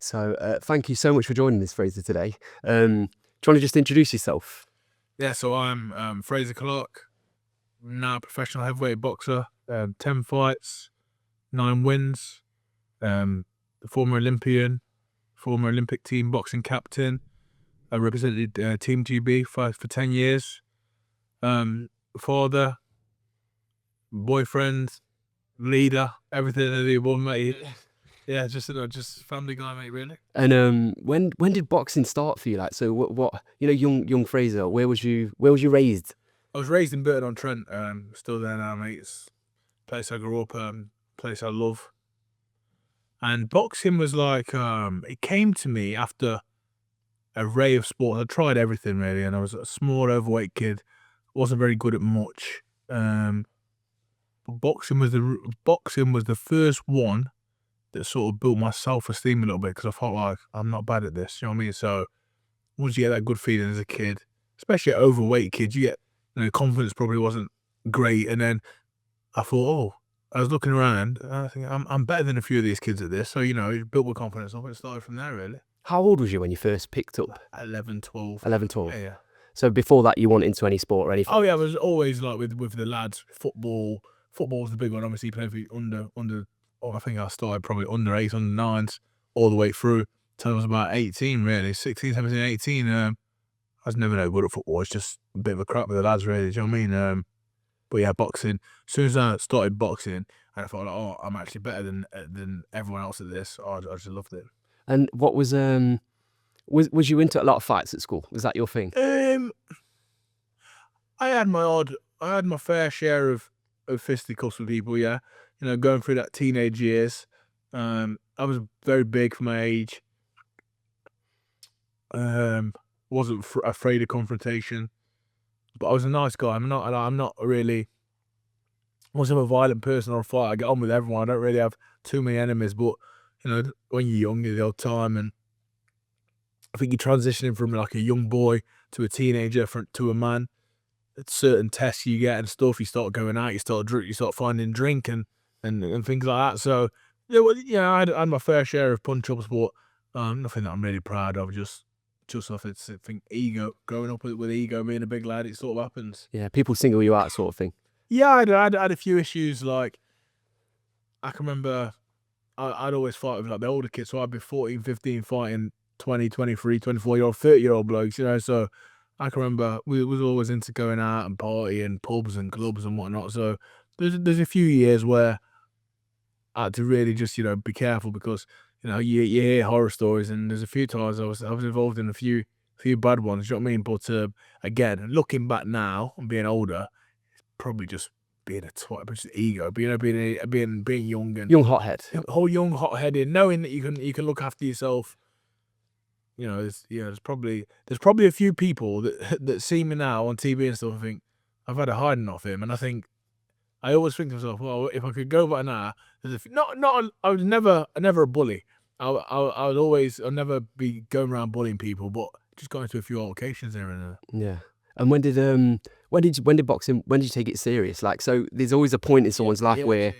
So thank you so much for joining us, Frazer, today. Do you want to just introduce yourself? Yeah, so I'm Frazer Clarke, now a professional heavyweight boxer, 10 fights, 9 wins, former Olympian, former Olympic team boxing captain. I represented Team GB for 10 years. Father, boyfriend, leader, everything that the above, mate. Yeah, just family guy, mate, really. And when did boxing start for you? Like, so what young Frazer, where was you raised? I was raised in Burton-on-Trent, still there now, mate. It's a place I grew up, place I love. And boxing was like, it came to me after an array of sports. I tried everything really, and I was a small, overweight kid. Wasn't very good at much. But boxing was the first one that sort of built my self-esteem a little bit, because I felt like I'm not bad at this. You know what I mean? So once you get that good feeling as a kid, especially an overweight kid, you get, confidence probably wasn't great, and then I thought, I was looking around, and I think I'm better than a few of these kids at this. So, it built my confidence up, and it started from there, really. How old was you when you first picked up? 11, 12. 11, 12? Yeah. So before that, you weren't into any sport or anything? Oh, yeah, I was always, like, with the lads. Football was the big one. Obviously, playing for I think I started probably under 8s, under 9s, all the way through till I was about 18, really. 16, 17, 18. I was never no good at football. It's just a bit of a crap with the lads, really. Do you know what I mean? But yeah, boxing. As soon as I started boxing, and I thought, like, I'm actually better than everyone else at this. I just loved it. And what was you into a lot of fights at school? Was that your thing? I had my fair share of fisticuffs with people. Yeah, going through that teenage years. I was very big for my age. Wasn't afraid of confrontation, but I was a nice guy. I'm not really. I wasn't a violent person or a fighter. I get on with everyone. I don't really have too many enemies. But when you're young, you're the old time, and I think you're transitioning from like a young boy to a teenager to a man. It's certain tests you get and stuff. You start going out. You start finding drink and things like that. So I had my fair share of punch ups, but nothing that I'm really proud of. Just off it's, I think, ego. Growing up with ego, being a big lad, it sort of happens. Yeah, people single you out, sort of thing. Yeah, I had a few issues. Like, I can remember I'd always fight with like the older kids. So I'd be 14, 15 fighting 20, 23, 24-year-old, 30-year-old blokes, So I can remember we was always into going out and partying, pubs and clubs and whatnot. So there's a few years where I had to really just, be careful, because, you hear horror stories, and there's a few times I was involved in a few bad ones, you know what I mean? But again, looking back now and being older, probably just being a twat, just ego, being young and young hothead, young hot-headed, knowing that you can look after yourself. There's probably a few people that see me now on TV and stuff and think I've had a hiding off him, and I always think to myself, well, if I could go back now, I was never a bully. I'll never be going around bullying people, but just going to a few altercations there and there. Yeah. And when did boxing? When did you take it serious? Like, so there's always a point in someone's life where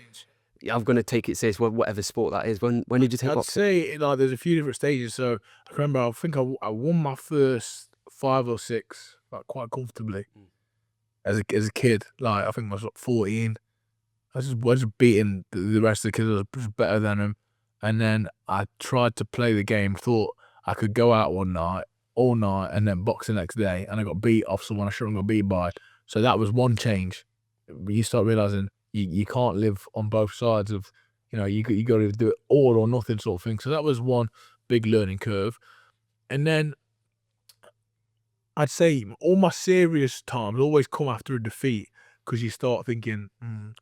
I'm going to take it serious, whatever sport that is. When did you take boxing? I'd say, like, there's a few different stages. So I remember, I think I won my first 5 or 6, like, quite comfortably as a kid. Like, I think I was like 14. I was beating the rest of the kids. I was better than them. And then I tried to play the game, thought I could go out all night, and then box the next day, and I got beat off someone I shouldn't have got beat by. So that was one change. You start realising you can't live on both sides of, you got to do it all or nothing sort of thing. So that was one big learning curve. And then I'd say all my serious times always come after a defeat, because you start thinking,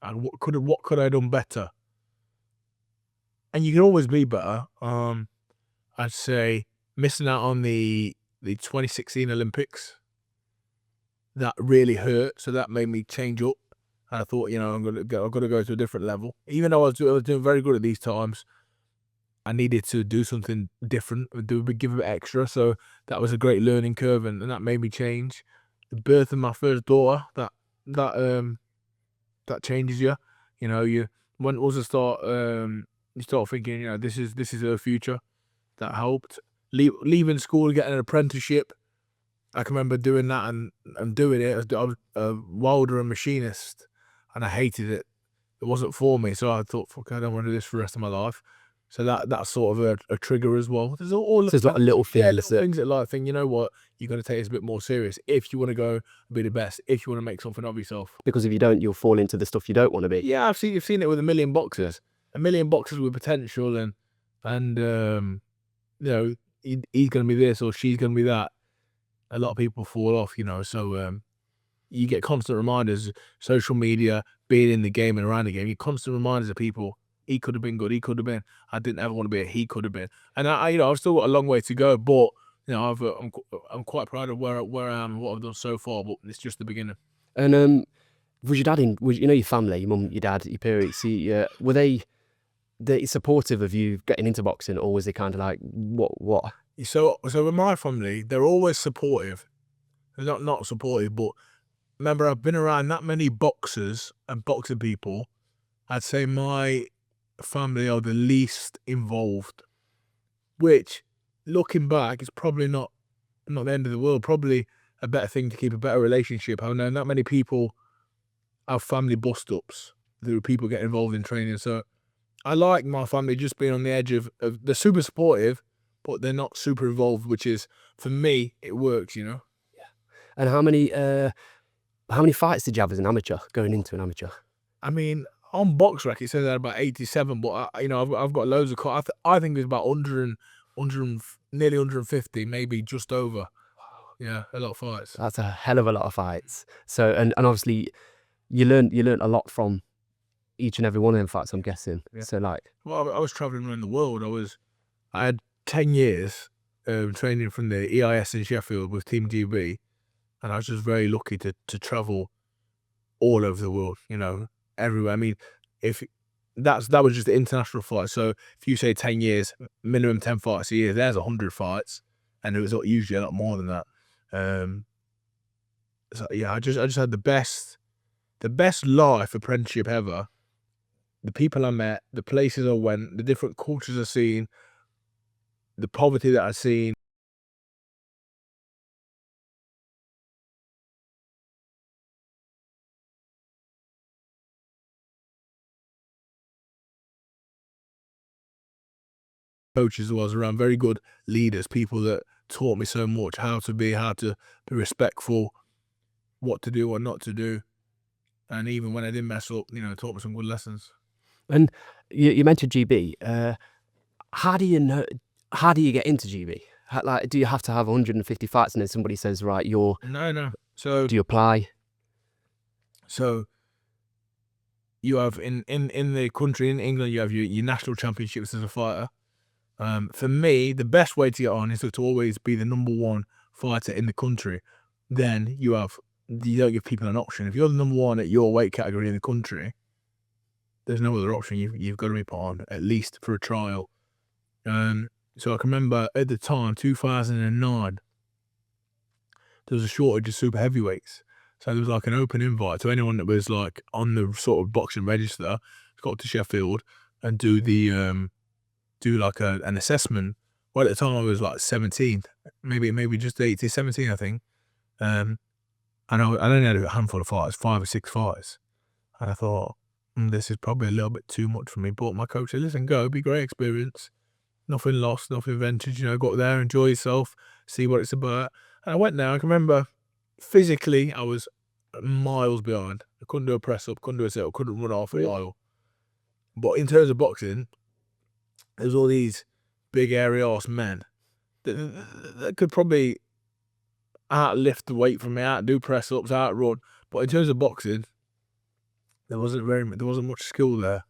what could I have done better? And you can always be better. I'd say missing out on the 2016 Olympics, that really hurt. So that made me change up. And I thought, I've got to go to a different level. Even though I was doing very good at these times, I needed to do something different, give a bit extra. So that was a great learning curve, and that made me change. The birth of my first daughter, that changes you. Once you start thinking, this is her future. that helped. Leaving school, getting an apprenticeship. I can remember doing that and doing it. I was a welder and machinist, and I hated it. It wasn't for me, so I thought, fuck, I don't want to do this for the rest of my life. So that's sort of a trigger as well. There's all So there's a lot of little things little things that like think, you know what, you got to take this a bit more serious if you want to go be the best, if you want to make something of yourself. because if you don't, you'll fall into the stuff you don't want to be. Yeah, you've seen it with a million boxers with potential, and you know, he's gonna be this or she's gonna be that. A lot of people fall off, you know. So you get constant reminders, social media, being in the game and around the game. You constant reminders of people. He could have been good. He could have been. I didn't ever want to be a he could have been. And I've still got a long way to go, but you know, I'm quite proud of where I am and what I've done so far. But it's just the beginning. And was your dad your family, your mum, your dad, your parents, were they supportive of you getting into boxing, or was they kind of like, what? So with my family, they're always supportive. They're not supportive, but remember, I've been around that many boxers and boxing people. I'd say my family are the least involved, which, looking back, is probably not the end of the world. Probably a better thing to keep a better relationship. I've known that many people have family bust-ups. There are people getting involved in training. So I like my family just being on the edge of they're super supportive, but they're not super involved, which is, for me, it works, you know? And how many fights did you have as an amateur, going into an amateur? I mean, on box rec, it says that about 87, but I've got loads of I think it was about 100 nearly 150, maybe just over. Yeah, a lot of fights. That's a hell of a lot of fights. So and obviously you learned a lot from each and every one of them fights, I'm guessing. Yeah. So like, well, I was traveling around the world. I had 10 years training from the EIS in Sheffield with Team GB, and I was just very lucky to travel all over the world, you know, everywhere. I mean, that was just the international fight. So if you say 10 years, minimum 10 fights a year, there's 100 fights, and it was usually a lot more than that. So yeah, I just had the best life apprenticeship ever. The people I met, the places I went, the different cultures I've seen, the poverty that I've seen. Coaches I was around, very good leaders, people that taught me so much, how to be respectful, what to do, what not to do. And even when I did mess up, you know, taught me some good lessons. and you mentioned GB. How do you get into GB? Like, do you have to have 150 fights and then somebody says, right, No. So do you apply? So you have in the country, in England, you have your national championships as a fighter. For me, the best way to get on is to always be the #1 fighter in the country. Then you don't give people an option. If you're the #1 at your weight category in the country, there's no other option. You've got to be put on, at least for a trial. So I can remember at the time, 2009, there was a shortage of super heavyweights. So there was like an open invite to anyone that was like on the sort of boxing register, got to Sheffield and do like an assessment. Well, at the time I was like 17, maybe just 18, 17, I think. And I only had a handful of fights, 5 or 6 fights. And I thought, this is probably a little bit too much for me. But my coach said, listen, go, it'll be a great experience. Nothing lost, nothing ventured, you know, go up there, enjoy yourself, see what it's about. And I went there, I can remember physically I was miles behind. I couldn't do a press up, couldn't do a sit up, couldn't run half a mile. But in terms of boxing, there's all these big airy arse men that could probably outlift the weight from me, outdo press ups, outrun. But in terms of boxing, there wasn't much skill there.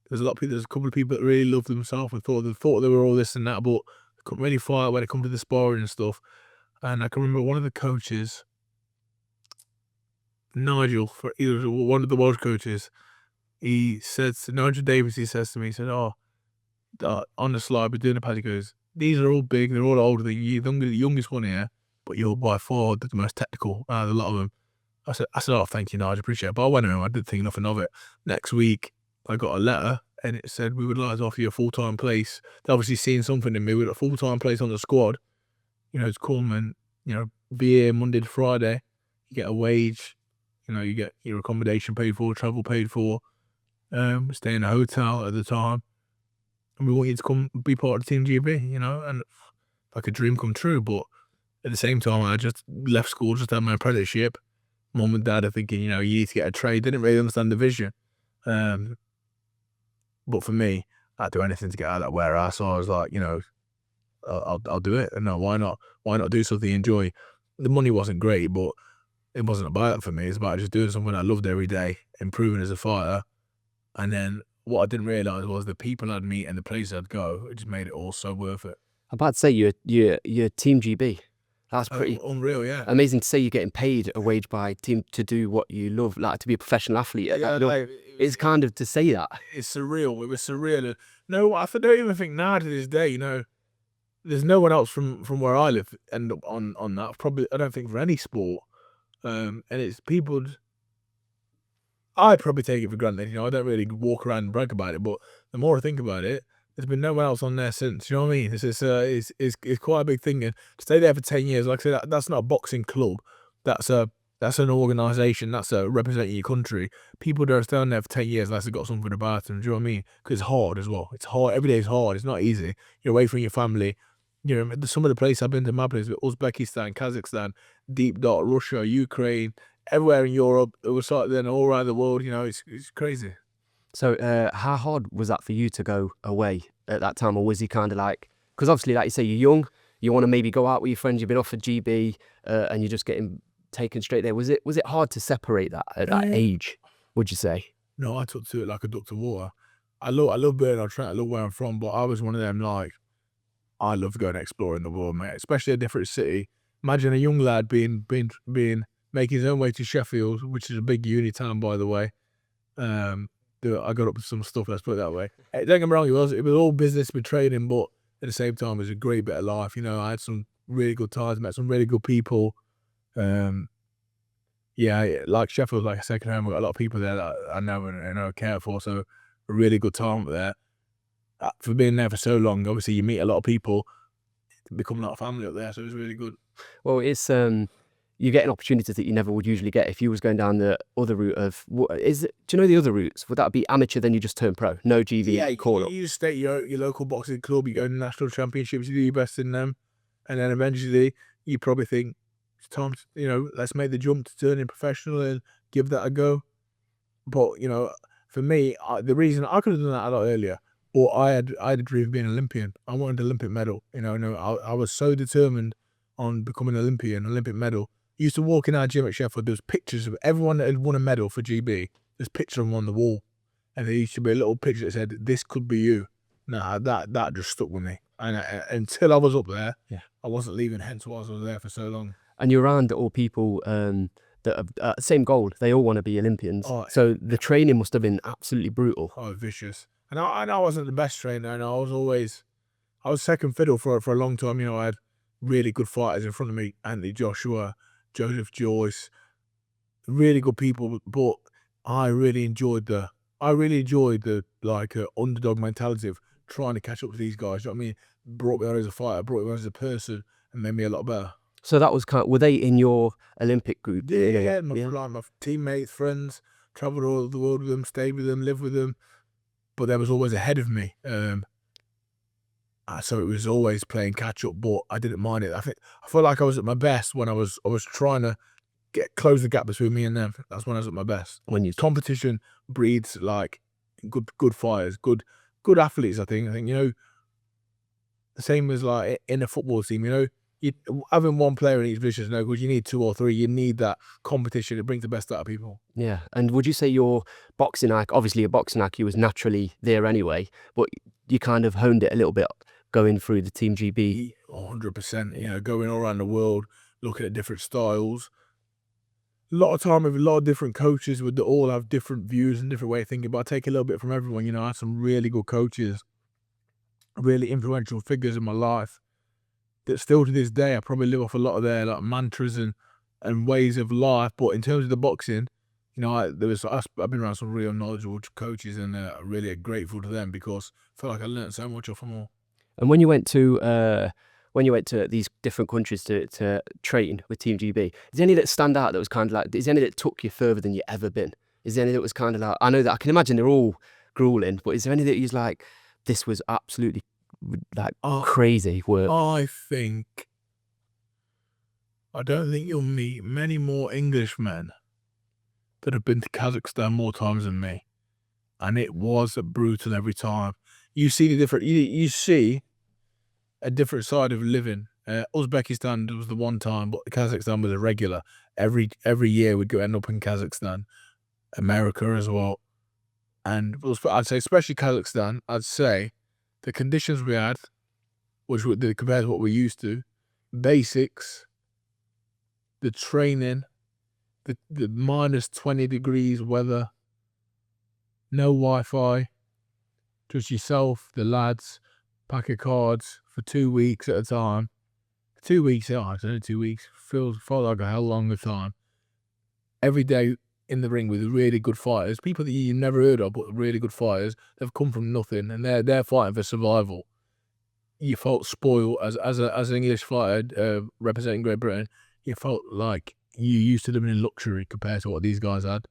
There's a couple of people that really loved themselves and thought they were all this and that, but they couldn't really fight when it come to the sparring and stuff. And I can remember one of the coaches, Nigel, one of the Welsh coaches, he said to Nigel Davis, he says to me, he said, on the slide, we're doing a pass, he goes, these are all big, they're all older than you, you're the youngest one here, but you're by far the most technical out of a lot of them. I said, oh, thank you, Nigel, appreciate it. But I went around, I didn't think nothing of it. Next week, I got a letter, and it said, we would like to offer you a full-time place. They obviously seen something in me with a full-time place on the squad. You know, to come and, you know, be here Monday to Friday. You get a wage. You know, you get your accommodation paid for, travel paid for, stay in a hotel at the time. And we want you to come be part of Team GB, you know, and like a dream come true. But at the same time, I just left school, just had my apprenticeship. Mum and dad are thinking, you know, you need to get a trade. They didn't really understand the vision. But for me, I'd do anything to get out of that warehouse. So I was like, you know, I'll do it. And no, why not? Why not do something you enjoy? The money wasn't great, but it wasn't about it for me. It's about just doing something I loved every day, improving as a fighter. And then what I didn't realise was the people I'd meet and the places I'd go, it just made it all so worth it. I'm about to say you're Team GB. That's pretty unreal, yeah. amazing to say you're getting paid a wage by team to do what you love, like to be a professional athlete. Yeah, like, it's kind of to say that. It's surreal. It was surreal. No, I don't even think now to this day, you know, there's no one else from where I live end up on that. Probably, I don't think for any sport. And it's people. I probably take it for granted. You know, I don't really walk around and brag about it. But the more I think about it, there's been no one else on there since. You know what I mean? It's quite a big thing. And to stay there for 10 years, like I said, that's not a boxing club. That's an organisation. That's representing your country. People that are staying there for 10 years, unless they've got something about them. Do you know what I mean? Because it's hard as well. It's hard. Every day is hard. It's not easy. You're away from your family. You know, some of the places I've been to, my place, Uzbekistan, Kazakhstan, Deep Dot, Russia, Ukraine, everywhere in Europe. It was like then all around the world. You know, it's crazy. So how hard was that for you to go away at that time? Or was he kind of like, because obviously, like you say, you're young, you want to maybe go out with your friends, you've been offered GB, and you're just getting taken straight there. Was it hard to separate that at that age, would you say? No, I took to it like a duck to water. I love being on track, I love where I'm from, but I was one of them, like, I love going exploring the world, mate, especially a different city. Imagine a young lad making his own way to Sheffield, which is a big uni town, by the way. I got up with some stuff, let's put it that way. Hey, don't get me wrong, it was all business with trading, but at the same time, it was a great bit of life. You know, I had some really good times, met some really good people. Yeah, like Sheffield, like a second home. We've got a lot of people there that I know and care for, so a really good time there. For being there for so long, obviously you meet a lot of people, become a lot of family up there, so it was really good. Well, it's you get an opportunity that you never would usually get if you was going down the other route of do you know the other routes? Would that be amateur, then you just turn pro? No GV, Yeah, call up. you just stay your local boxing club, you go to national championships, you do your best in them, and then eventually you probably think it's time to, you know, let's make the jump to turning professional and give that a go. But, you know, for me, the reason I could have done that a lot earlier, but I had a dream of being an Olympian. I wanted an Olympic medal. You know, I was so determined on becoming an Olympian, Olympic medal. I used to walk in our gym at Sheffield, there was pictures of everyone that had won a medal for GB. There's pictures of them on the wall. And there used to be a little picture that said, "This could be you." Nah, that just stuck with me. And until I was up there, Yeah, I wasn't leaving, hence why I was there for so long. and you're around all people that have same goal. They all want to be Olympians. Oh, so the training must have been absolutely brutal. Oh, vicious. And I wasn't the best trainer, and I was second fiddle for a long time. You know, I had really good fighters in front of me: Anthony Joshua, Joseph Joyce, really good people. But I really enjoyed the like underdog mentality of trying to catch up to these guys. You know what I mean? Brought me on as a fighter, brought me on as a person, and made me a lot better. So that was were they in your Olympic group? Yeah, my teammates, friends, travelled all over the world with them, stayed with them, lived with them. But there was always ahead of me. So it was always playing catch up, but I didn't mind it. I felt like I was at my best when I was trying to close the gap between me and them. That's when I was at my best. When you Competition breeds like good fighters, good athletes. I think you know, the same as like in a football team. You know, having one player in each position is no good. You need two or three. You need that competition. It brings the best out of people. Yeah, and would you say your boxing IQ, obviously your boxing IQ was naturally there anyway, but you kind of honed it a little bit going through the Team GB? 100%. You know, going all around the world, looking at different styles. A lot of time with a lot of different coaches would all have different views and different way of thinking, but I take a little bit from everyone. You know, I had some really good coaches, really influential figures in my life that still to this day I probably live off a lot of their like mantras and ways of life. But in terms of the boxing, you know, I've been around some real knowledgeable coaches, and really grateful to them because I feel like I learned so much off them all. And when you went to these different countries to train with Team GB, is there any that stand out that was kind of like, is there any that took you further than you ever been? Is there any that was kind of like, I know that I can imagine they're all grueling, but is there any that you like, this was absolutely like crazy work? I don't think you'll meet many more Englishmen that have been to Kazakhstan more times than me. And it was brutal every time. You see you see a different side of living. Uzbekistan was the one time, but Kazakhstan was a regular. Every year we'd go end up in Kazakhstan, America as well. And I'd say, especially Kazakhstan, I'd say the conditions we had, which were compared to what we're used to, basics, the training, the minus 20 degrees weather, no Wi-Fi, just yourself, the lads, pack of cards for 2 weeks at a time. 2 weeks, yeah, I don't know, 2 weeks. Felt like a hell long of time. Every day in the ring with really good fighters, people that you never heard of, but really good fighters. They've come from nothing, and they're fighting for survival. You felt spoiled as an English fighter representing Great Britain. You felt like you used to living in luxury compared to what these guys had.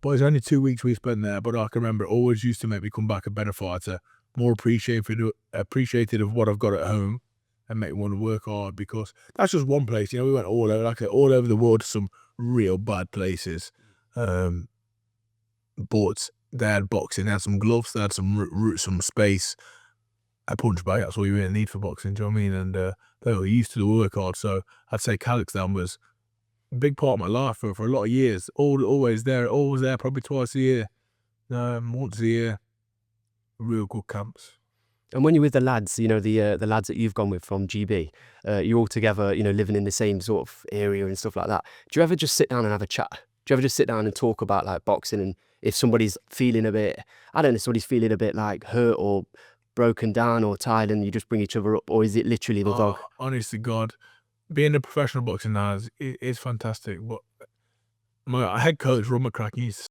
But it's only 2 weeks we spent there, but I can remember it always used to make me come back a better fighter, more appreciated of what I've got at home, and make me want to work hard, because that's just one place. You know, we went all over, like I said, all over the world to some real bad places. But they had boxing, they had some gloves, they had some space. A punch bag, that's all you really need for boxing, do you know what I mean? And they were used to the work hard. So I'd say Kazakhstan was a big part of my life for a lot of years. Always there, probably twice a year, once a year. Real good camps. And when you're with the lads, you know, the lads that you've gone with from GB, you're all together, you know, living in the same sort of area and stuff like that. Do you ever just sit down and have a chat? Do you ever just sit down and talk about like boxing, and if somebody's feeling a bit, I don't know, somebody's feeling a bit like hurt or broken down or tired, and you just bring each other up, or is it literally the dog? Honest to God, being a professional boxer now is fantastic. But my head coach, Frazer Clarke, he's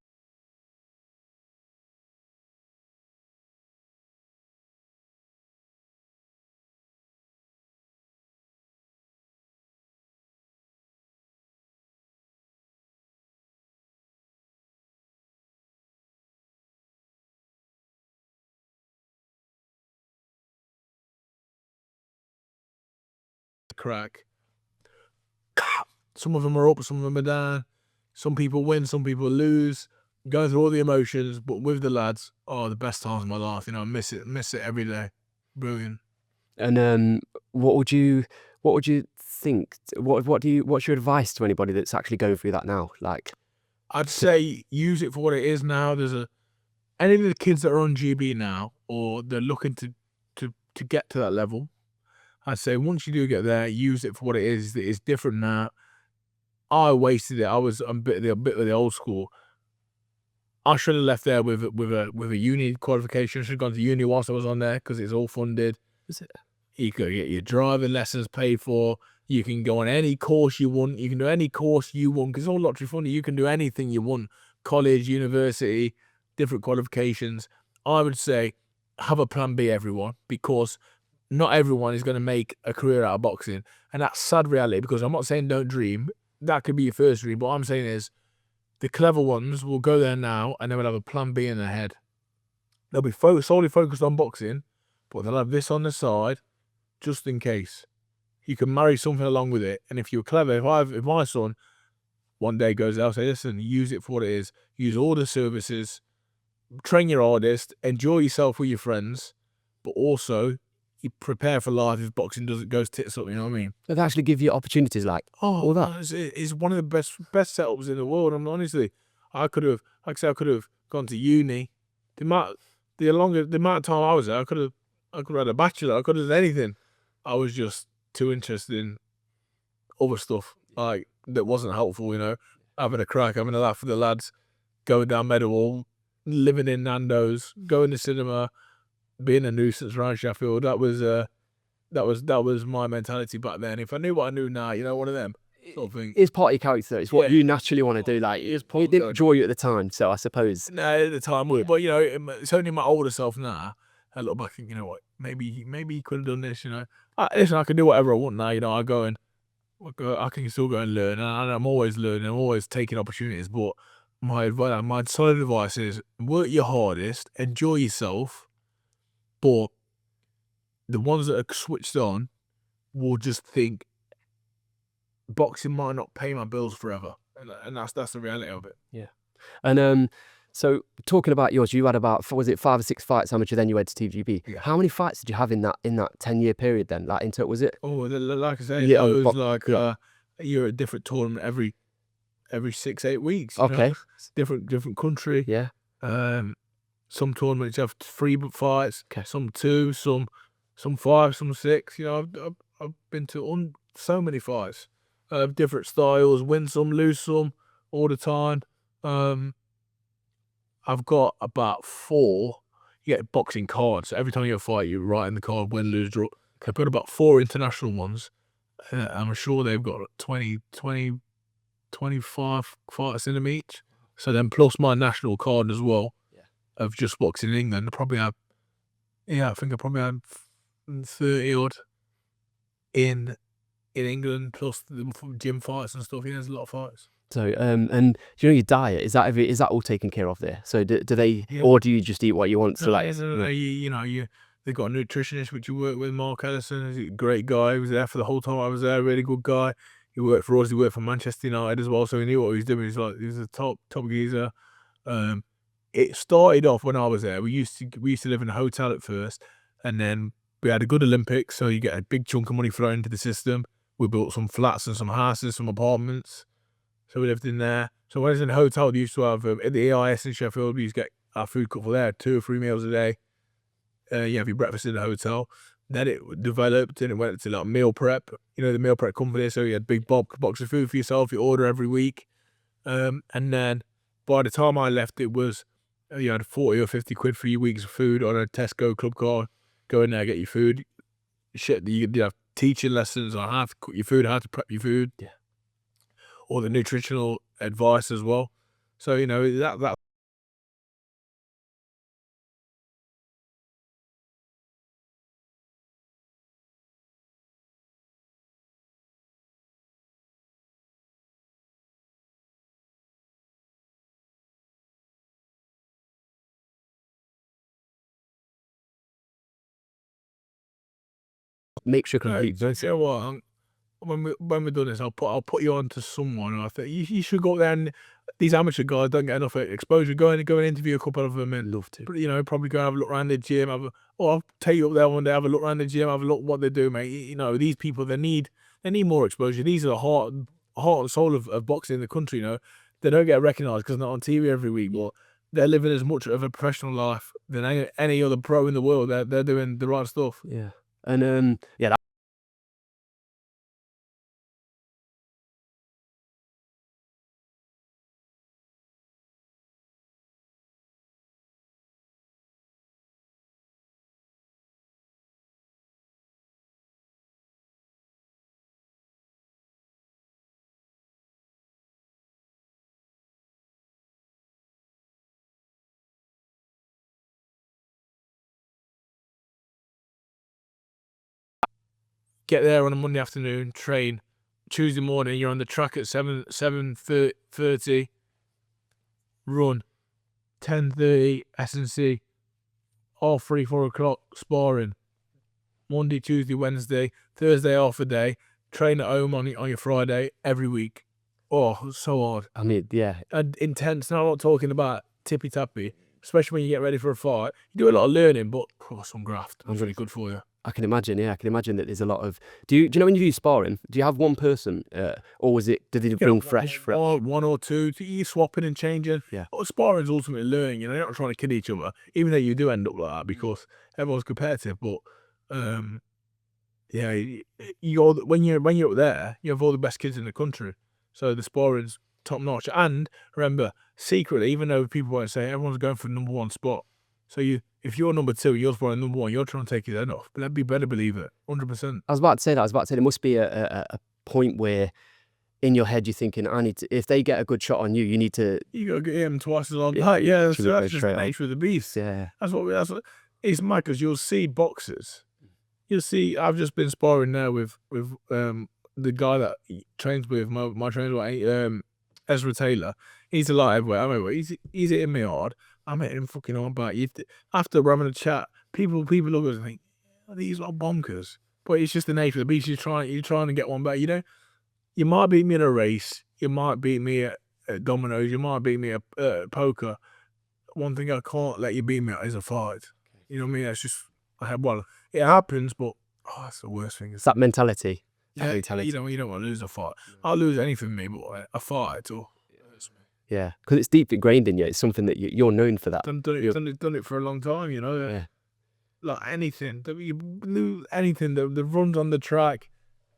crack. Some of them are up, some of them are down. Some people win, some people lose. Going through all the emotions, but with the lads, the best times of my life. You know, I miss it every day. Brilliant. And what would you think? What's your advice to anybody that's actually going through that now? Like, I'd say use it for what it is now. Any of the kids that are on GB now, or they're looking to get to that level, I'd say once you do get there, use it for what it is. It's different now. I wasted it. I'm a bit of the old school. I should have left there with a uni qualification. I should have gone to uni whilst I was on there, because it's all funded. is it? You can get your driving lessons paid for. You can go on any course you want. You can do any course you want, because it's all lottery funded. You can do anything you want. College, university, different qualifications. I would say have a plan B, everyone, because not everyone is going to make a career out of boxing. And that's sad reality, because I'm not saying don't dream. That could be your first dream. But what I'm saying is the clever ones will go there now, and they will have a plan B in their head. They'll be solely focused on boxing, but they'll have this on the side just in case. You can marry something along with it. And if you're clever, if my son one day goes there, I'll say, listen, use it for what it is. Use all the services, train your hardest, enjoy yourself with your friends, but also you prepare for life if boxing goes tits up, you know what I mean? They actually give you opportunities like all that. It's one of the best setups in the world. I mean, honestly, I could have gone to uni. The amount of time I was there, I could have had a bachelor. I could have done anything. I was just too interested in other stuff, like, that wasn't helpful, you know. Having a crack, having a laugh with the lads, going down Meadowhall, living in Nando's, going to cinema, being a nuisance around Sheffield. That was my mentality back then. If I knew what I knew now, you know, one of them. sort of thing. It's part of your character. It's what Yeah. you naturally want to do. Like, It's it part didn't draw you at the time, so I suppose. No, at the time would, but you know, it's only my older self now. I look back and you know what, maybe he could have done this. You know, listen, I can do whatever I want now. You know, I can still go and learn, and I'm always learning. I'm always taking opportunities. But my solid advice is work your hardest, enjoy yourself. But the ones that are switched on will just think boxing might not pay my bills forever, and that's the reality of it. Yeah. And so talking about yours, you had about, was it 5 or 6 fights amateur, then you went to TGB. Yeah. How many fights did you have in that 10-year period then? Like, into was it? Oh, like I say, Yeah, it was like you're at a different tournament every 6-8 weeks. You Okay. know? different country. Yeah. Some tournaments you have 3 fights, Okay. some 2, some 5, some 6. You know, I've been to so many fights, different styles, win some, lose some, all the time. I've got about 4. You get boxing cards. So every time you have a fight, you write in the card win, lose, draw. I've got about 4 international ones. I'm sure they've got 25 fights in them each. So then plus my national card as well. Yeah. Of just boxing in England. I think I probably had 30 odd in England, plus the gym fights and stuff. Yeah, there's a lot of fights. So, and do you know your diet, is that all taken care of there? So do they, Yeah. or do you just eat what you want? So like, They've got a nutritionist which you work with, Mark Ellison. He's a great guy. He was there for the whole time I was there. Really good guy. He worked for us. He worked for Manchester United as well, so he knew what he was doing. He was a top geezer. It started off when I was there. We used to live in a hotel at first, and then we had a good Olympics, so you get a big chunk of money flowing into the system. We built some flats and some houses, some apartments. So we lived in there. So when I was in a hotel, we used to have, at the EIS in Sheffield, we used to get our food cooked for there, 2 or 3 meals a day. You have your breakfast in the hotel. Then it developed and it went to like meal prep, the meal prep company. So you had a big box of food for yourself, you order every week. And then by the time I left, it was, you had 40 or 50 quid for your week's of food on a Tesco club card. Go in there, get your food. Shit, you have teaching lessons on how to cook your food, how to prep your food. Yeah. Or the nutritional advice as well. So, that make sure complete. you know what? When we're done this, I'll put you on to someone. And I think you should go up there, and these amateur guys don't get enough exposure. Go and interview a couple of them, and Love to. probably go and have a look around the gym. Or I'll take you up there one day, have a look around the gym, have a look what they do, mate. These people they need more exposure. These are the heart and soul of boxing in the country. They don't get recognised because they're not on TV every week, but they're living as much of a professional life than any other pro in the world. They're doing the right stuff. Yeah. And yeah. Get there on a Monday afternoon, train. Tuesday morning, you're on the track at 7:30. Run 10:30 S&C. All 3-4 o'clock sparring. Monday, Tuesday, Wednesday, Thursday off a day. Train at home on your Friday every week. Oh, so hard. I mean, yeah. And intense. Now I'm not talking about tippy tappy. Especially when you get ready for a fight. You do a lot of learning, but some graft. That's really good for you. I can imagine, yeah. I can imagine that there's a lot of. Do you know when you do sparring? Do you have one person, or was it? Did they bring fresh? One or two. You swapping and changing. Yeah. But sparring is ultimately learning. You're not trying to kill each other, even though you do end up like that because everyone's competitive. But yeah, when you're up there, you have all the best kids in the country. So the sparring's top notch. And remember, secretly, even though people won't say, everyone's going for the number 1 spot. So if you're number 2, you're sparring number 1, you're trying to take your head off. But you better believe it, 100%. I was about to say that. There must be a point where in your head you're thinking, I need to, if they get a good shot on you, you need to. You gotta get him twice as long. Yeah, that's Should we go just the straight on? nature of the beast. Yeah. That's what it's mad, because you'll see boxers. You'll see. I've just been sparring now with the guy that trains with my trainer, Ezra Taylor. He's a lot everywhere. He's hitting me hard. I'm hitting him fucking hard back. After we're having a chat, people look at us and think, oh, these are bonkers. But it's just the nature of the beast. You're trying to get one back. You might beat me in a race. You might beat me at dominoes. You might beat me at poker. One thing I can't let you beat me at is a fight. You know what I mean? That's just, it happens, but that's the worst thing. It's that mentality. Yeah, you don't want to lose a fight. I'll lose anything, me, but a fight or. Yeah, because it's deep ingrained in you. It's something that you're known for that. Done it for a long time, Yeah. Like anything, you lose anything. The runs on the track,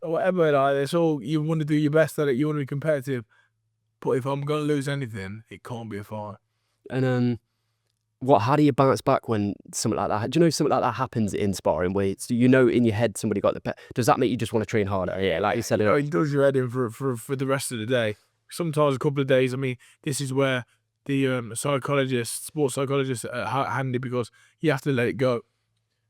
or whatever. Like, it's all, you want to do your best at it. You want to be competitive. But if I'm gonna lose anything, it can't be a fight. And how do you bounce back when something like that? Do you know something like that happens in sparring, where it's, in your head somebody got the pet? Does that make you just want to train harder? Yeah, like you said. It does your head in for the rest of the day. Sometimes a couple of days. I mean, this is where the sports psychologists are handy, because you have to let it go.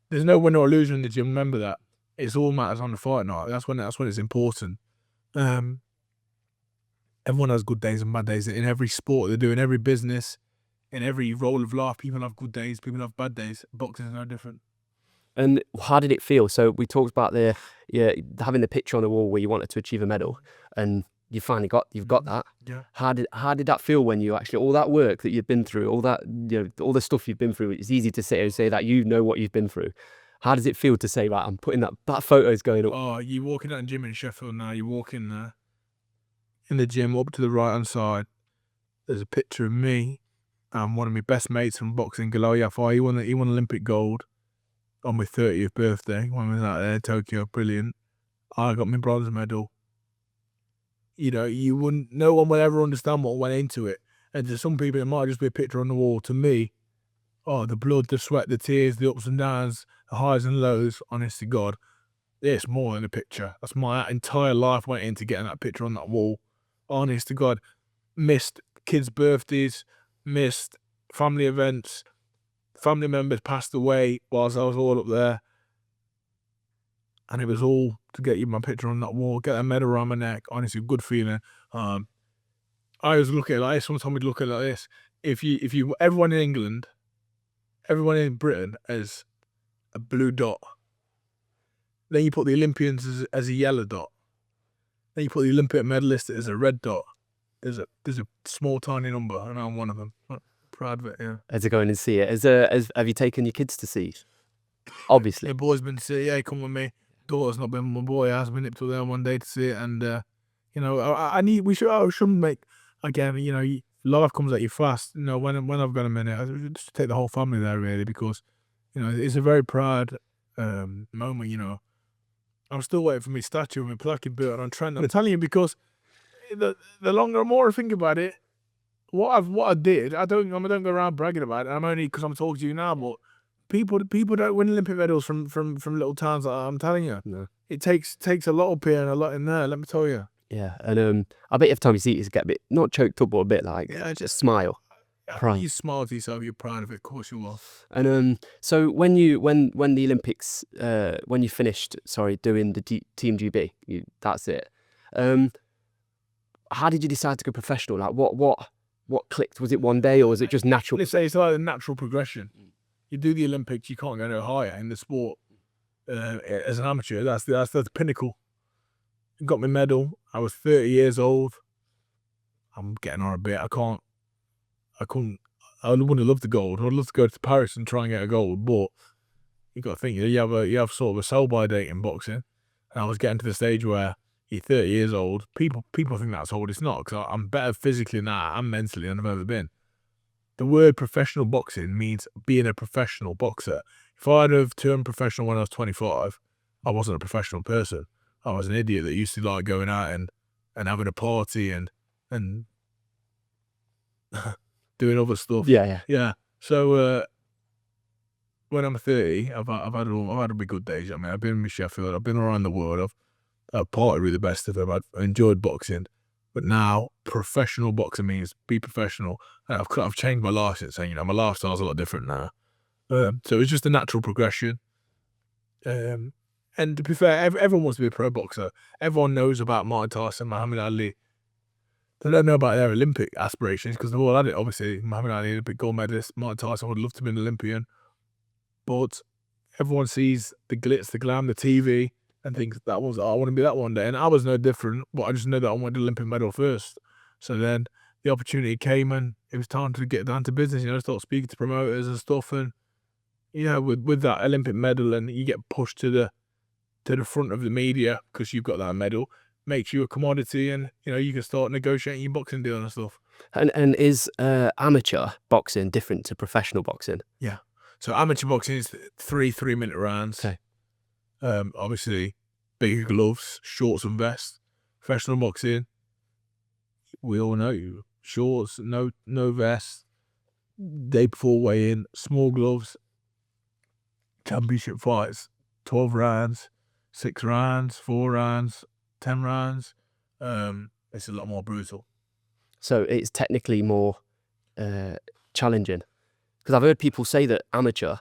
There's no win or lose in the gym. Remember that. It's all matters on the fight night. That's when it's important. Everyone has good days and bad days in every sport they do, in every business, in every role of life. People have good days, people have bad days. Boxing is no different. And how did it feel? So we talked about having the picture on the wall where you wanted to achieve a medal, and you finally got that. Yeah. How did that feel when you actually, all that work that you've been through, all that, all the stuff you've been through? It's easy to say that you know what you've been through. How does it feel to say, right, I'm putting that photo's going up? Oh, you walk in that gym in Sheffield now. You walk in there, in the gym, up to the right hand side. There's a picture of me and one of my best mates from boxing, Galoya. He won Olympic gold on my 30th birthday when we was out there, Tokyo. Brilliant. I got my bronze medal. No one will ever understand what went into it. And to some people, it might just be a picture on the wall. To me, the blood, the sweat, the tears, the ups and downs, the highs and lows, honest to God, it's more than a picture. That's my entire life went into getting that picture on that wall. Honest to God, missed kids' birthdays, missed family events, family members passed away whilst I was all up there. And it was all to get you my picture on that wall, get that medal around my neck. Honestly, good feeling. I was looking at it like this. Sometimes we'd look at it like this. If you, everyone in England, everyone in Britain as a blue dot. Then you put the Olympians as a yellow dot. Then you put the Olympic medalist as a red dot. There's a small tiny number, and I'm one of them. I'm proud of it. Yeah. As to go in and see it, have you taken your kids to see? Obviously, the boy's been to see it. Yeah, come with me. Daughter's not been with my boy. I has been up to there one day to see it, and I shouldn't make, again. Life comes at you fast. When I've got a minute, I just take the whole family there, really, because it's a very proud moment. I'm still waiting for my statue and my plaque built on Trent. I'm telling you, because the longer and more I think about it, what I did, I don't go around bragging about it. I'm only because I'm talking to you now, but people don't win Olympic medals from little towns. I'm telling you, no. It takes a lot up here and a lot in there. Let me tell you. Yeah, and I bet every time you see it, you get a bit not choked up, but a bit like just smile. Pride. You smile to yourself. You're proud of it. Of course you are. And so when the Olympics, when you finished, doing the Team GB, that's it. How did you decide to go professional? Like what clicked? Was it one day, or was it just natural? Let's say it's like a natural progression. You do the Olympics, you can't go no higher in the sport. As an amateur, that's the pinnacle. Got my medal. I was 30 years old. I'm getting on a bit. I wouldn't have loved the gold. I'd love to go to Paris and try and get a gold, but you got to think, you have sort of a sell-by date in boxing. And I was getting to the stage where you're 30 years old. People think that's old. It's not, because I'm better physically now and mentally than I've ever been. The word professional boxing means being a professional boxer. If I'd have turned professional when I was 25, I wasn't a professional person. I was an idiot that used to like going out and having a party and doing other stuff. Yeah. So when I'm 30, I've had a big good days. I mean, I've been in Sheffield. I've been around the world. I've partied with the best of them. I've enjoyed boxing. But now professional boxing means be professional. And I've changed my lifestyle, saying, you know, my lifestyle's a lot different now. So it's just a natural progression. And to be fair, everyone wants to be a pro boxer. Everyone knows about Mike Tyson, Muhammad Ali. They don't know about their Olympic aspirations because they've all had it. Obviously, Muhammad Ali, Olympic gold medalist. Mike Tyson would love to be an Olympian. But everyone sees the glitz, the glam, the TV, and thinks I want to be that one day. And I was no different, but I just know that I wanted an Olympic medal first. So then the opportunity came, and it was time to get down to business. You know, start speaking to promoters and stuff, and you know, with that Olympic medal, and you get pushed to the front of the media because you've got that medal, makes you a commodity, and you know you can start negotiating your boxing deal and stuff. And is amateur boxing different to professional boxing? Yeah. So amateur boxing is 3-minute rounds. Okay. Obviously, bigger gloves, shorts and vests. Professional boxing, we all know, shorts, no vest. Day before weigh-in, small gloves. Championship fights, 12 rounds, 6 rounds, 4 rounds, 10 rounds. It's a lot more brutal. So it's technically more challenging. Because I've heard people say that amateur,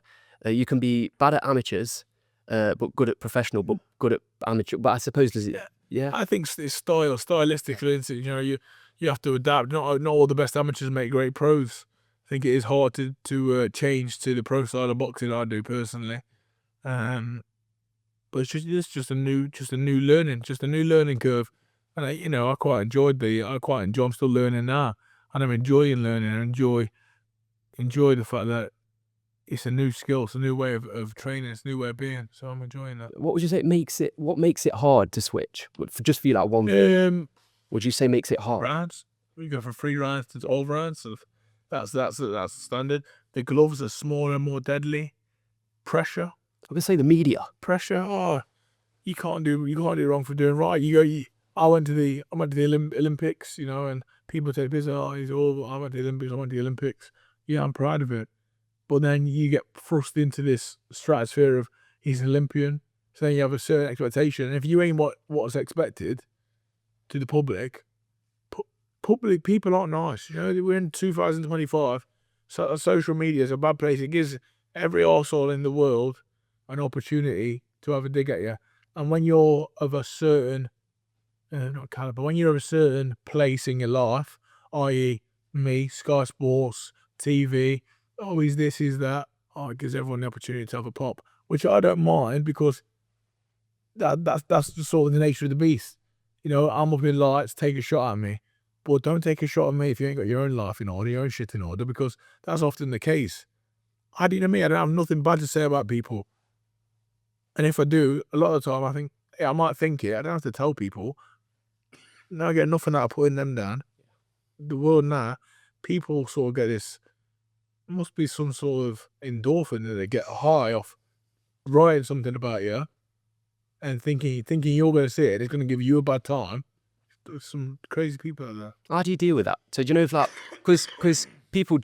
you can be bad at amateurs, but good at professional, but good at amateur. But I suppose yeah. I think it's stylistically, you know, you have to adapt. Not all the best amateurs make great pros. I think it is hard to change to the pro side of boxing. I do personally, but it's just a new learning curve. And you know, I'm still learning now, and I'm enjoying learning. I enjoy the fact that it's a new skill, it's a new way of training, it's a new way of being. So I'm enjoying that. What would you say what makes it hard to switch? Just for you, like one. Would you say makes it hard? Rounds. We go from 3 rounds to 12 rounds. So that's the standard. The gloves are smaller and more deadly. Pressure. I'm gonna say the media. Pressure. Oh, you can't do wrong for doing right. I went to the Olympics, you know, and people take this. Oh, I went to the Olympics. Yeah, I'm proud of it. But then you get thrust into this stratosphere of he's an Olympian, so then you have a certain expectation. And if you ain't what's expected to the public, people aren't nice. You know, we're in 2025. So social media is a bad place. It gives every arsehole in the world an opportunity to have a dig at you. And when you're of a certain, not caliber, when you're of a certain place in your life, i.e. me, Sky Sports, TV, oh, he's this, he's that. Oh, it gives everyone the opportunity to have a pop, which I don't mind because that's just sort of the nature of the beast. You know, I'm up in lights, take a shot at me, but don't take a shot at me if you ain't got your own life in order, your own shit in order, because that's often the case. I don't have nothing bad to say about people, and if I do, a lot of the time I think, yeah, I might think it. I don't have to tell people. No, I get nothing out of putting them down. The world now, people sort of get this. Must be some sort of endorphin that they get high off writing something about you and thinking you're going to see it. It's going to give you a bad time. There's some crazy people out there. How do you deal with that? So do you know if that because people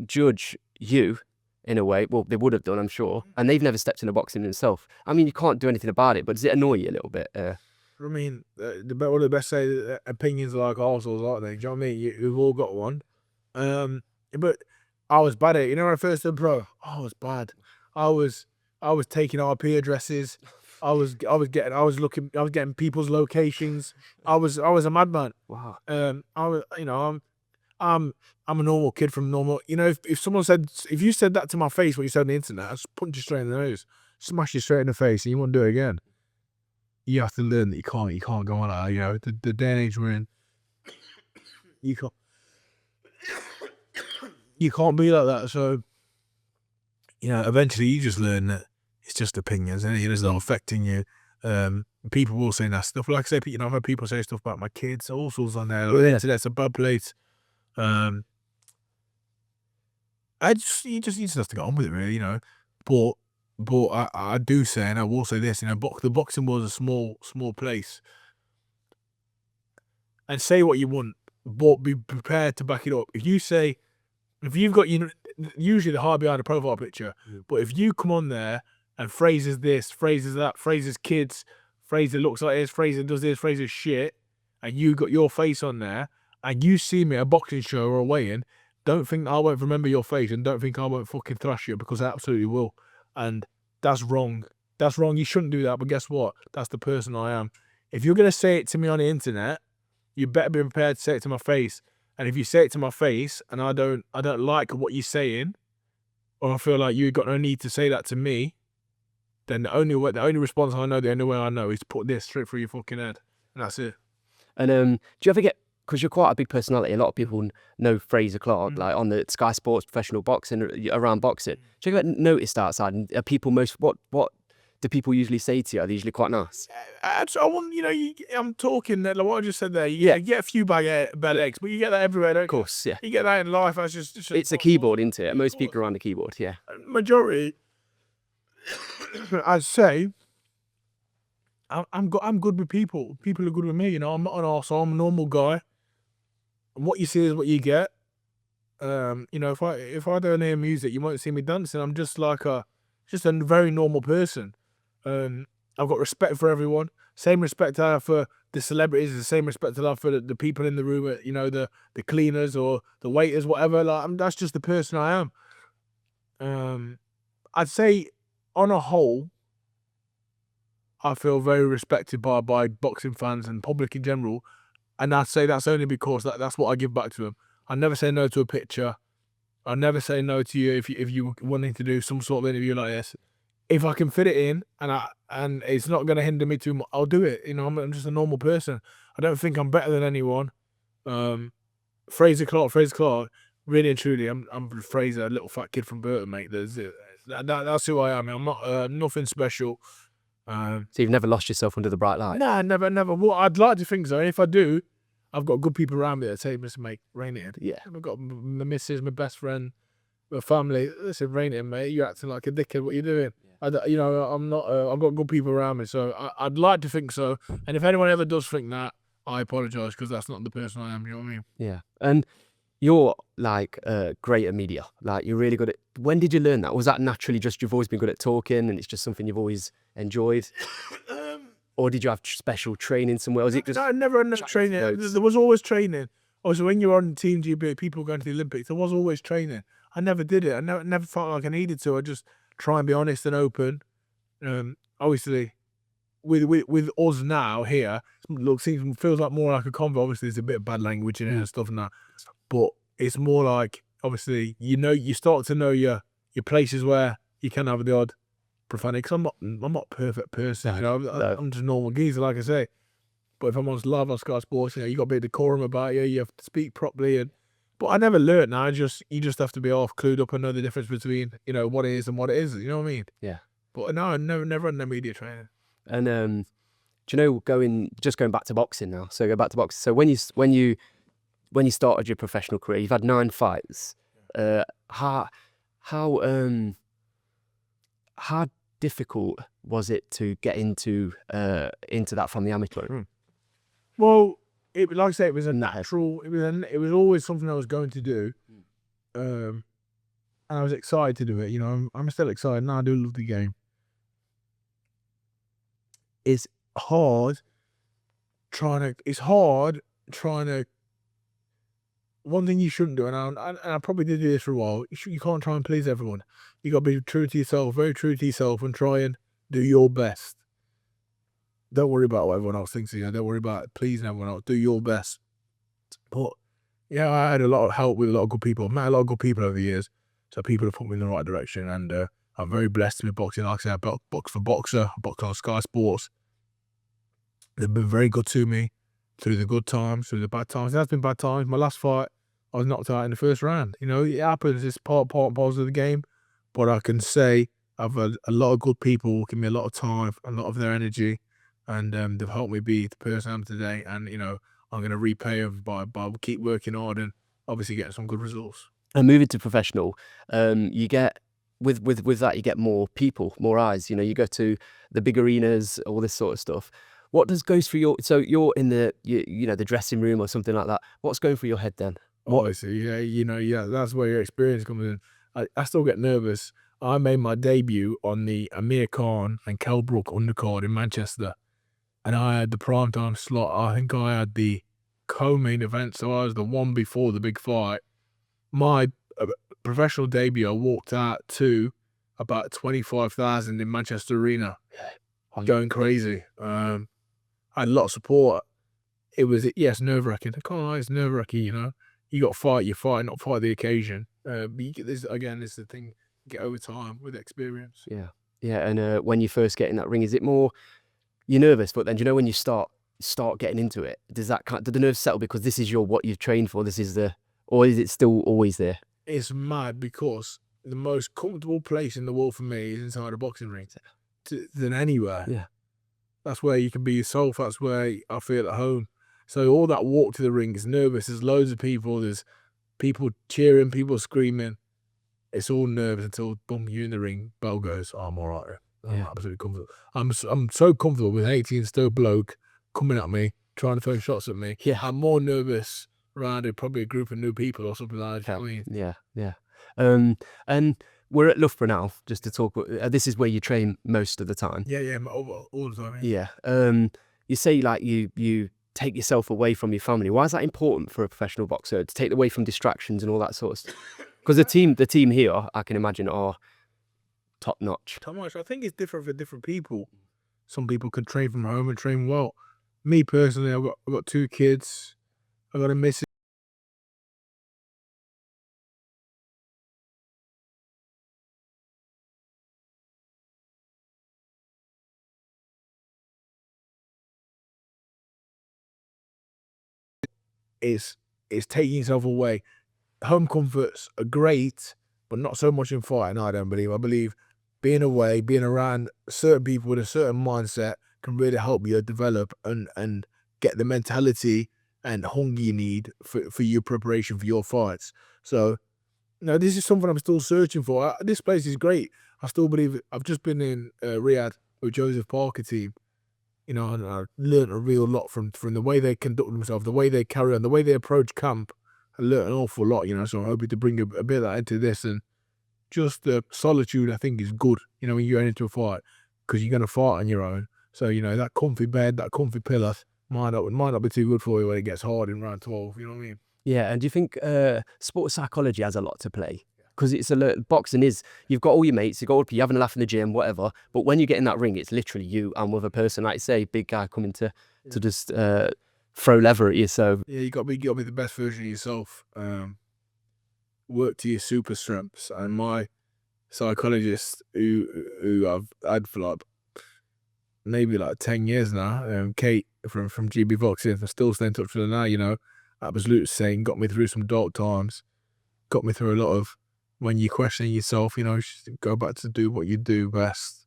judge you in a way? Well, they would have done, I'm sure, and they've never stepped in a boxing themselves. I mean, you can't do anything about it, but does it annoy you a little bit? I mean, one of the best say that opinions are like arseholes, aren't they? Do you know what I mean? We've all got one. But I was bad at it. You know when I first did pro, I was bad. I was taking IP addresses. I was getting people's locations. I was a madman. Wow. I'm a normal kid from normal. You know, if you said that to my face, what you said on the internet, I just punch you straight in the nose, smash you straight in the face, and you won't do it again. You have to learn that you can't go on like that. You know, the day and age we're in, you can't be like that. So, you know, eventually you just learn that it's just opinions, and it's not affecting you. People will say that stuff. Like I say, you know, I've had people say stuff about my kids, all sorts on there. That's a bad place. You just have to get on with it, really, you know. But I do say, and I will say this, you know, the boxing was a small place. And say what you want, but be prepared to back it up. If you've got, you know, usually the hide behind a profile picture, but if you come on there and Frazer's this, Frazer's that, Frazer's kids, Frazer looks like this, Frazer does this, Frazer's shit, and you got your face on there, and you see me at a boxing show or a weigh-in, don't think I won't remember your face, and don't think I won't fucking thrash you, because I absolutely will. And that's wrong. That's wrong. You shouldn't do that. But guess what? That's the person I am. If you're gonna say it to me on the internet, you better be prepared to say it to my face. And if you say it to my face and I don't like what you're saying, or I feel like you got no need to say that to me, then the only response I know, the only way I know is to put this straight through your fucking head. And that's it. And do you ever get, because you're quite a big personality, a lot of people know Frazer Clarke, like on the Sky Sports professional boxing, around boxing. Do you ever get noticed outside? And are people what do people usually say to you? Are they usually quite nice? I want, I'm talking, like what I just said there, you get a few bad eggs, but you get that everywhere, don't you? Of course, yeah. You get that in life. That's just It's a keyboard, isn't it? Most people are on the keyboard, yeah. Majority, I'd say, I'm good with people. People are good with me, I'm not an arsehole, I'm a normal guy. And what you see is what you get. If I don't hear music, you won't see me dancing. I'm just like a very normal person. I've got respect for everyone. Same respect I have for the celebrities, the same respect I have for the people in the room, the cleaners or the waiters, whatever. That's just the person I am. I'd say, on a whole, I feel very respected by boxing fans and public in general. And I'd say that's only because that's what I give back to them. I never say no to a picture. I never say no to you if you wanting to do some sort of interview like this. If I can fit it in and it's not going to hinder me too much, I'll do it. I'm just a normal person. I don't think I'm better than anyone. Frazer Clarke, really and truly, I'm Frazer, a little fat kid from Burton, mate. That's who I am. I'm not nothing special. So you've never lost yourself under the bright light? Nah, never. Well, I'd like to think so. And if I do, I've got good people around me that say, "Listen, mate, rein it in." Yeah. I've got my missus, my best friend, my family. Listen, rein it in, mate. You're acting like a dickhead. What are you doing? Yeah. I'm not. I've got good people around me, so I'd like to think so. And if anyone ever does think that, I apologise, because that's not the person I am. You know what I mean? Yeah. And you're like great at media. Like you're really good at. When did you learn that? Was that naturally just you've always been good at talking and it's just something you've always enjoyed? Or did you have special training somewhere? Was it just? No, I never had no training. There was always training. Also, when you were on Team GB, people going to the Olympics, there was always training. I never did it. I never felt like I needed to. I just try and be honest and open. Obviously, with us now here, feels like more like a convo. Obviously, there's a bit of bad language in it and stuff and that, but it's more like, obviously, you start to know your places where you can have the odd profanity. Because I'm not a perfect person. No. I'm just a normal geezer, like I say. But if I'm on live on Sky Sports, you got a bit of decorum about you. You have to speak properly, but I never learnt now. You just have to be off clued up and know the difference between what it is and what it isn't. You know what I mean? Yeah. But no, I never had no media training. And do you know, going back to boxing now? So go back to boxing. So when you started your professional career, you've had 9 fights. How difficult was it to get into that from the amateur? Well, like I say, it was a natural. It was always something I was going to do, and I was excited to do it. I'm still excited now. I do love the game. It's hard trying to. One thing you shouldn't do, and I probably did do this for a while. You can't try and please everyone. You got to be true to yourself, very true to yourself, and try and do your best. Don't worry about what everyone else thinks of you. Don't worry about pleasing everyone else. Do your best. But yeah, I had a lot of help with a lot of good people. I've met a lot of good people over the years, so people have put me in the right direction. And I'm very blessed to be boxing. Like I said, I boxed for Boxer, I boxed on Sky Sports. They've been very good to me through the good times, through the bad times. There has been bad times. My last fight, I was knocked out in the first round. It happens. It's part and parcel of the game. But I can say I've had a lot of good people give me a lot of time, a lot of their energy, and they've helped me be the person I am today. And I'm going to repay them by keep working hard and obviously getting some good results. And moving to professional, you get with that you get more people, more eyes. You go to the big arenas, all this sort of stuff. What goes through your? So you're in the the dressing room or something like that. What's going through your head then? Obviously, yeah, that's where your experience comes in. I still get nervous. I made my debut on the Amir Khan and Kell Brook undercard in Manchester. and I had the primetime slot. I think I had the co-main event, so I was the one before the big fight. My professional debut, I walked out to about 25,000 in Manchester Arena, going crazy. I had a lot of support. It was, yes, nerve-wracking. I can't lie, it's nerve-wracking, you know. You got to fight, you fight, not fight the occasion. But you get this, again, this is the thing, you get over time with experience. Yeah. Yeah. And when you first get in that ring, is it more you're nervous, but then do you know when you start getting into it, does that do the nerves settle because this is what you've trained for? This is or is it still always there? It's mad because the most comfortable place in the world for me is inside a boxing ring than anywhere. Yeah. That's where you can be yourself. That's where I feel at home. So all that walk to the ring is nervous. There's loads of people. There's people cheering, people screaming. It's all nerves until, boom, you're in the ring. Bell goes, oh, I'm all right. I'm absolutely comfortable. I'm so comfortable with an 18-stone bloke coming at me, trying to throw shots at me. Yeah. I'm more nervous around probably a group of new people or something like that. I mean, Yeah. And we're at Loughborough now, just to talk. This is where you train most of the time. Yeah, all the time. Yeah. You say like you take yourself away from your family. Why is that important for a professional boxer, to take away from distractions and all that sort of stuff? Because the team here, I can imagine, are top notch. Top notch. I think it's different for different people. Some people can train from home and train well. Me personally, I've got 2 kids. I've got a missus. It's taking yourself away. Home comforts are great, but not so much in fighting, I don't believe. I believe being away, being around certain people with a certain mindset can really help you develop and get the mentality and hunger you need for your preparation for your fights. So, no, this is something I'm still searching for. This place is great. I still believe it. I've just been in Riyadh with Joseph Parker team, you know, and I learned a real lot from the way they conduct themselves, the way they carry on, the way they approach camp. I learned an awful lot, you know, so I'm hoping to bring a bit of that into this. And just the solitude, I think, is good, you know, when you're into a fight, because you're going to fight on your own. So, you know, that comfy bed, that comfy pillow might not be too good for you when it gets hard in round 12, you know what I mean? Yeah, and do you think sports psychology has a lot to play? Because boxing is, you've got all your mates, you're having a laugh in the gym, whatever. But when you get in that ring, it's literally you and with a person, like say, big guy coming to just throw leather at you. So yeah, you got to be the best version of yourself. Work to your super strengths. And my psychologist, who I've had for like maybe like 10 years now, Kate from GB Boxing, I still stay in touch with her now. You know, absolute saying, got me through some dark times, got me through a lot of when you question yourself. You know, go back to do what you do best.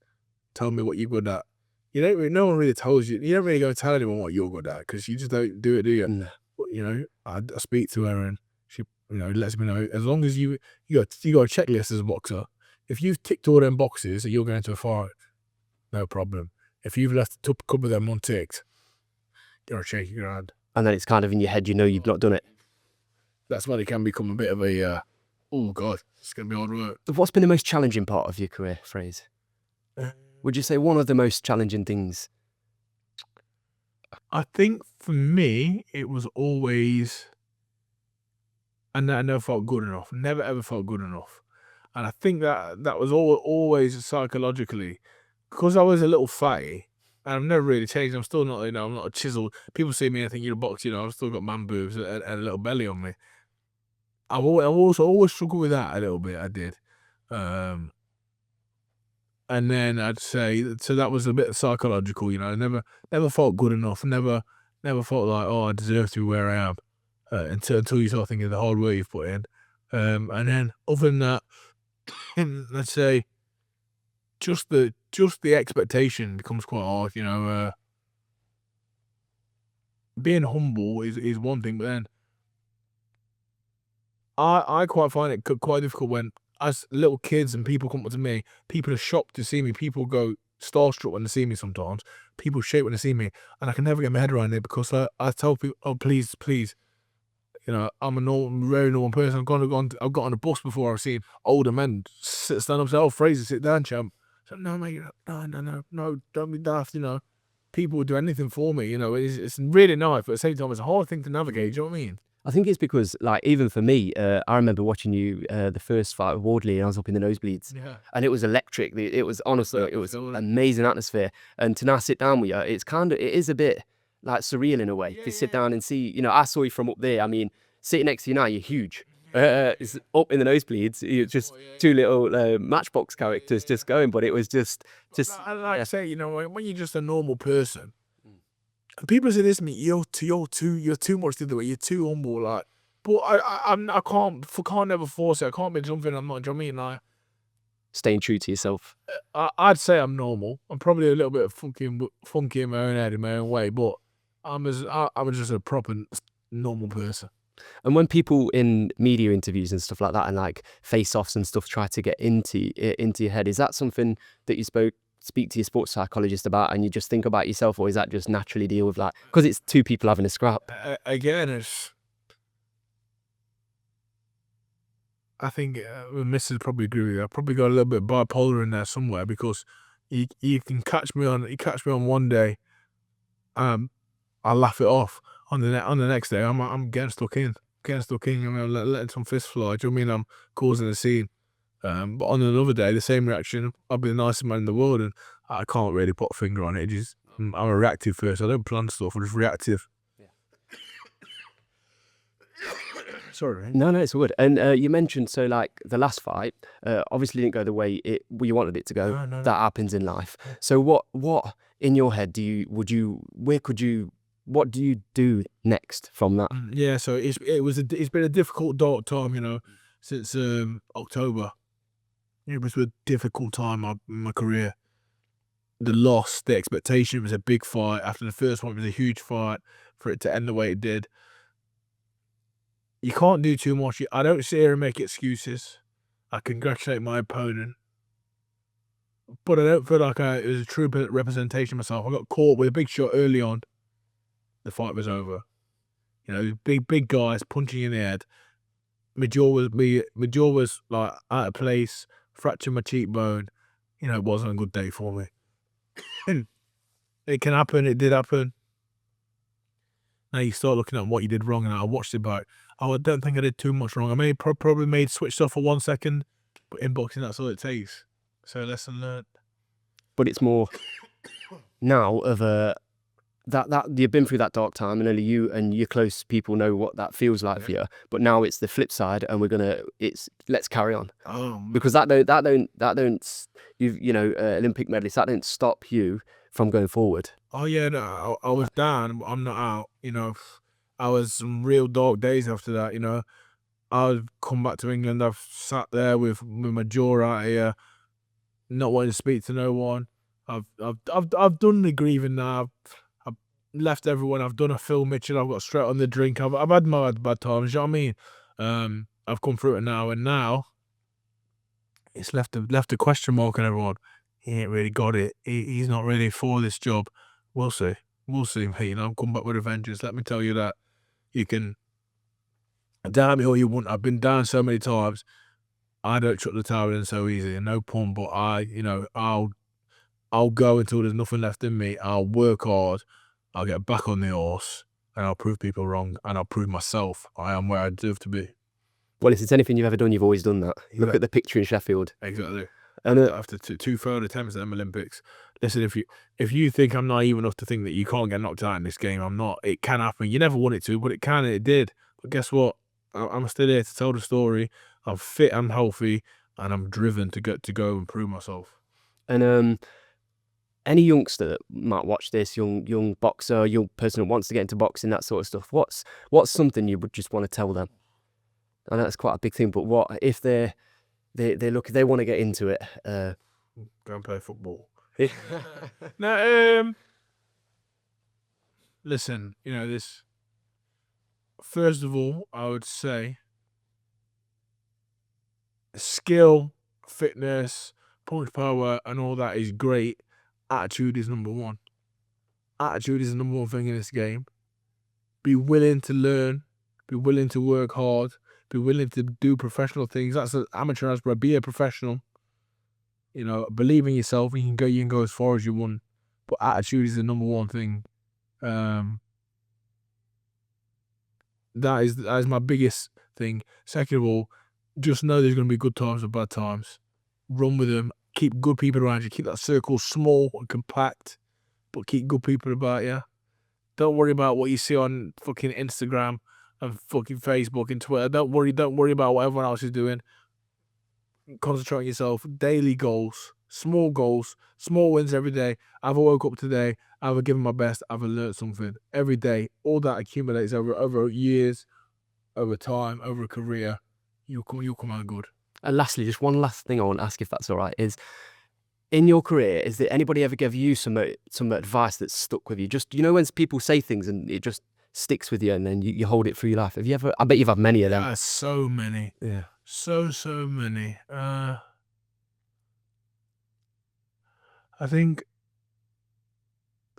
Tell me what you're good at. No one really tells you. You don't really go tell anyone what you're good at because you just don't do it, do you? No. But, you know, I speak to her and she, you know, lets me know as long as you got a checklist as a boxer. If you've ticked all them boxes and you're going to a fight, no problem. If you've left a couple of them unticked, you're shaking your hand. And then it's kind of in your head, you know, you've not done it. That's when it can become a bit of a, oh God, it's going to be hard work. What's been the most challenging part of your career, Frazer? Would you say one of the most challenging things? I think for me, it was always, and I never felt good enough. Never ever felt good enough. And I think that was always psychologically, because I was a little fatty, and I've never really changed. I'm still not, you know, I'm not a chiseled. People see me and think you're a boxer, you know, I've still got man boobs and a little belly on me. I've always struggled with that a little bit. I did. And then I'd say, so that was a bit psychological, you know. I never felt good enough. Never felt like, oh, I deserve to be where I am. Until you start thinking of the hard work you've put in. And then other than that, let's say, just the expectation becomes quite hard, you know. Being humble is one thing, but then I quite find it quite difficult when, as little kids and people come up to me, people are shocked to see me. People go starstruck when they see me sometimes. People shake when they see me. And I can never get my head around it because I tell people, oh, please. You know, I'm a very normal person. I've got on a bus before. I've seen older men stand up and say, oh, Frazer, sit down, champ. So, no, mate, no, don't be daft, you know. people would do anything for me. You know, it's really nice, but at the same time, it's a hard thing to navigate. Do you know what I mean? I think it's because, like, even for me, I remember watching you the first fight with Wardley, and I was up in the nosebleeds, and it was electric. It was honestly, it was amazing atmosphere. And to now sit down with you, it is a bit like surreal in a way to sit down and see. You know, I saw you from up there. I mean, sitting next to you now, you're huge. It's up in the nosebleeds. You're just two little Matchbox characters just going, but it was just. Like I say, you know, when you're just a normal person. And people say this to me, you're too much the other way, you're too humble, like. But I can't never force it. I can't be something I'm not. Do you know what I mean? Like, Staying true to yourself. I'd say I'm normal. I'm probably a little bit funky in my own head, in my own way, but I'm just a proper normal person. And when people in media interviews and stuff like that, and like face-offs and stuff, try to get into your head, is that something that you speak to your sports psychologist about, and you just think about yourself, or is that just naturally deal with, like, because it's two people having a scrap? Again, I think Mrs. probably agree with you. I probably got a little bit bipolar in there somewhere, because you can catch me on one day, I'll laugh it off. On the next day, I'm getting stuck in. I'm letting some fists fly. Do you know what I mean? I'm causing a scene. But on another day, the same reaction, I'll be the nicest man in the world, and I can't really put a finger on it. I'm a reactive person. I don't plan stuff. I'm just reactive. Sorry, man. No, it's good. And you mentioned, so like the last fight, obviously didn't go the way you wanted it to go. No. That happens in life. So what in your head what do you do next from that? Yeah, so it's been a difficult, dark time, you know, since October. It was a difficult time in my career. The loss, the expectation, was a big fight. After the first one, it was a huge fight. For it to end the way it did, you can't do too much. I don't sit here and make excuses. I congratulate my opponent, but I don't feel like it was a true representation of myself. I got caught with a big shot early on. The fight was over. You know, big guys punching you in the head. My jaw was like out of place, fractured my cheekbone. You know, it wasn't a good day for me. It can happen. It did happen. Now you start looking at what you did wrong, and I watched it back. Oh, I don't think I did too much wrong. I probably switched off for 1 second, but in boxing, that's all it takes. So lesson learned. But it's more now of a that you've been through that dark time, and only you and your close people know what that feels like for you. But now it's the flip side, and let's carry on. Oh, because that don't you know, Olympic medalist, that don't stop you from going forward. Oh yeah, no, I was down. I'm not out. You know, I was some real dark days after that. You know, I've come back to England. I've sat there with my jaw out here, not wanting to speak to no one. I've done the grieving now. I've left everyone. I've done a Phil Mitchell. I've got straight on the drink. I've had my bad times. You know what I mean? I've come through it now, and now it's left a question mark on everyone. He ain't really got it. He's not really for this job. We'll see. Mate. You know, I'm coming back with a vengeance. Let me tell you that. You can doubt me all you want. I've been down so many times. I don't chuck the towel in so easy. And no pun, but I'll go until there's nothing left in me. I'll work hard. I'll get back on the horse, and I'll prove people wrong, and I'll prove myself I am where I deserve to be. Well, if it's anything you've ever done, you've always done that. Look at the picture in Sheffield. Exactly. And after two failed attempts at them Olympics. Listen, if you think I'm naive enough to think that you can't get knocked out in this game, I'm not. It can happen. You never want it to, but it can, and it did. But guess what? I'm still here to tell the story. I'm fit, I'm healthy, and I'm driven to go and prove myself. And any youngster that might watch this, young boxer, young person that wants to get into boxing, that sort of stuff, what's something you would just want to tell them? I know that's quite a big thing, but what if they want to get into it? Go and play football. No, listen, you know this. First of all, I would say skill, fitness, punch power, and all that is great. Attitude is number one. Attitude is the number one thing in this game. Be willing to learn. Be willing to work hard. Be willing to do professional things. That's an amateur aspirant. Be a professional. You know, believe in yourself. And you can go as far as you want. But attitude is the number one thing. That is my biggest thing. Second of all, just know there's going to be good times and bad times. Run with them. Keep good people around you. Keep that circle small and compact, but keep good people about you. Don't worry about what you see on fucking Instagram and fucking Facebook and Twitter. Don't worry about what everyone else is doing. Concentrate on yourself. Daily goals, small wins every day. I've woke up today. I've given my best. I've learned something every day. All that accumulates over years, over time, over a career. You'll come out good. And lastly, just one last thing I want to ask, if that's all right, is in your career, is there anybody ever give you some advice that's stuck with you? Just, you know, when people say things and it just sticks with you and then you hold it through your life. Have you ever? I bet you've had many of them. So many. Yeah. So many. I think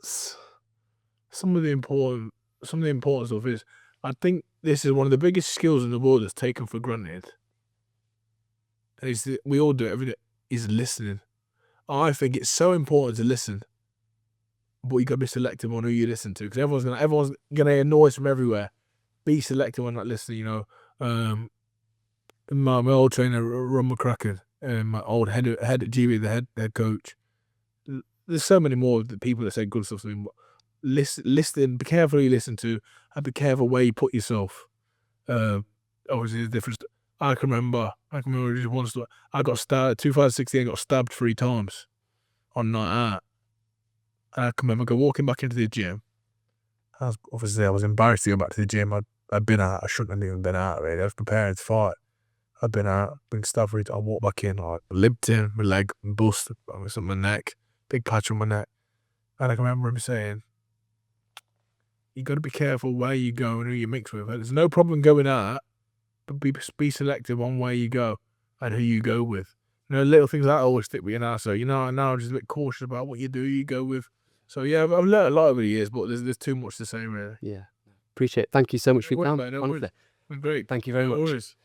some of the important stuff is, I think this is one of the biggest skills in the world that's taken for granted. We all do it every day, is listening. I think it's so important to listen, but you gotta be selective on who you listen to, because everyone's gonna hear noise from everywhere. Be selective on that listening. You know, my old trainer, Ron McCracken, my old head at GB, the head coach. There's so many more people that say good stuff to me. But listen, be careful who you listen to, and be careful where you put yourself. Obviously, the difference. I can remember just one story. I got stabbed, 2016, I got stabbed 3 times on night out. And I can remember walking back into the gym. I was embarrassed to go back to the gym. I'd been out. I shouldn't have even been out, really. I was preparing to fight. I'd been out, been stabbed 3 times. I walked back in, I limped in, my leg busted, on my neck, big patch on my neck. And I can remember him saying, you got to be careful where you go and who you mix with. There's no problem going out, but be selective on where you go and who you go with. You know, little things that always stick with you now. So, you know, now I'm just a bit cautious about what you go with. So, yeah, I've learned a lot over the years, but there's too much to say, really. Yeah. Appreciate it. Thank you so much for your time. Mate, no worries. Been great. Thank you very much. No worries.